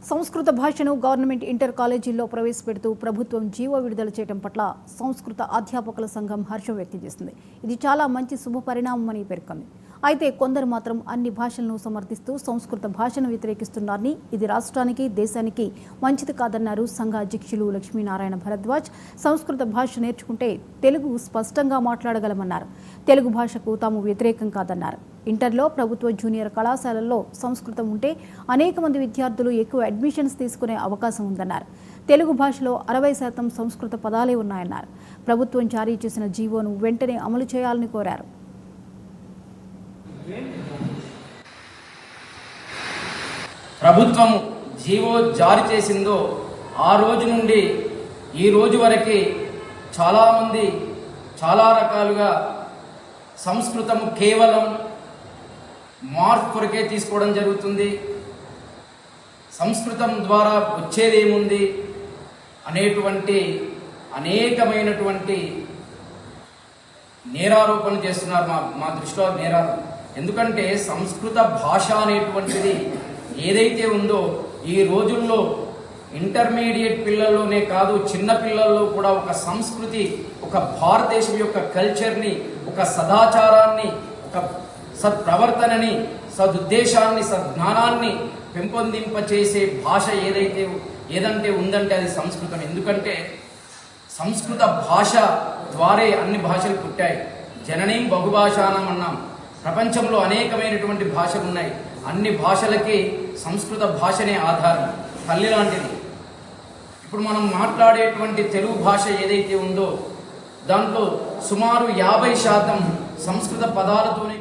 సంస్కృత భాషను government inter కాలేజీల్లో ప్రవేశపెడుతూ ప్రభుత్వం జీవో విడుదల చేయడం పట్ల సంస్కృత అధ్యాపకుల సంఘం హర్షం వ్యక్తం చేసింది. ఇది చాలా మంచి శుభ పరిణామమని పేర్కొంది. అయితే కొందరు మాత్రం అన్ని భాషలను సమర్థిస్తూ సంస్కృత భాషను వ్యతిరేకిస్తున్నారని, ఇది రాష్ట్రానికి దేశానికి మంచిది కాదన్నారు సంఘ అధ్యక్షులు లక్ష్మీనారాయణ భరద్వాజ్. సంస్కృత భాష నేర్చుకుంటే తెలుగు స్పష్టంగా మాట్లాడగలమన్నారు. తెలుగు భాషకు తాము వ్యతిరేకం కాదన్నారు. ఇంటర్లో ప్రభుత్వ జూనియర్ కళాశాలల్లో సంస్కృతం ఉంటే అనేక మంది విద్యార్థులు ఎక్కువ అడ్మిషన్స్ తీసుకునే అవకాశం ఉందన్నారు. తెలుగు భాషలో 60% సంస్కృత పదాలే ఉన్నాయన్నారు. ప్రభుత్వం జారీ చేసిన జీవోను వెంటనే అమలు చేయాలని కోరారు. ప్రభుత్వం జీవో జారీ చేసిందో ఆ రోజు నుండి ఈ రోజు వరకు చాలామంది చాలా రకాలుగా సంస్కృతం కేవలం మార్క్ కొరకే తీసుకోవడం జరుగుతుంది. సంస్కృతం ద్వారా వచ్చేదేముంది అనేటువంటి అనేకమైనటువంటి నేరారోపణలు చేస్తున్నారు. మా దృష్టిలో నేరాలు. ఎందుకంటే సంస్కృత భాష అనేటువంటిది ఏదైతే ఉందో ఈ రోజుల్లో ఇంటర్మీడియట్ పిల్లల్లోనే కాదు, చిన్న పిల్లల్లో కూడా ఒక సంస్కృతి, ఒక భారతదేశం యొక్క కల్చర్ని, ఒక సదాచారాన్ని, ఒక సత్ప్రవర్తనని, సదుద్దేశాన్ని, సద్జ్ఞానాన్ని పెంపొందింపచేసే భాష ఏదంటే ఉందంటే అది సంస్కృతం. ఎందుకంటే సంస్కృత భాష ద్వారే అన్ని భాషలు పుట్టాయి. జననీం బహుభాషానం అన్నాం. ప్రపంచంలో అనేకమైనటువంటి భాషలు ఉన్నాయి. అన్ని భాషలకి సంస్కృత భాషనే ఆధారం, తల్లి లాంటిది. ఇప్పుడు మనం మాట్లాడేటువంటి తెలుగు భాష ఏదైతే ఉందో దాంట్లో సుమారు 50% సంస్కృత పదాలతోనే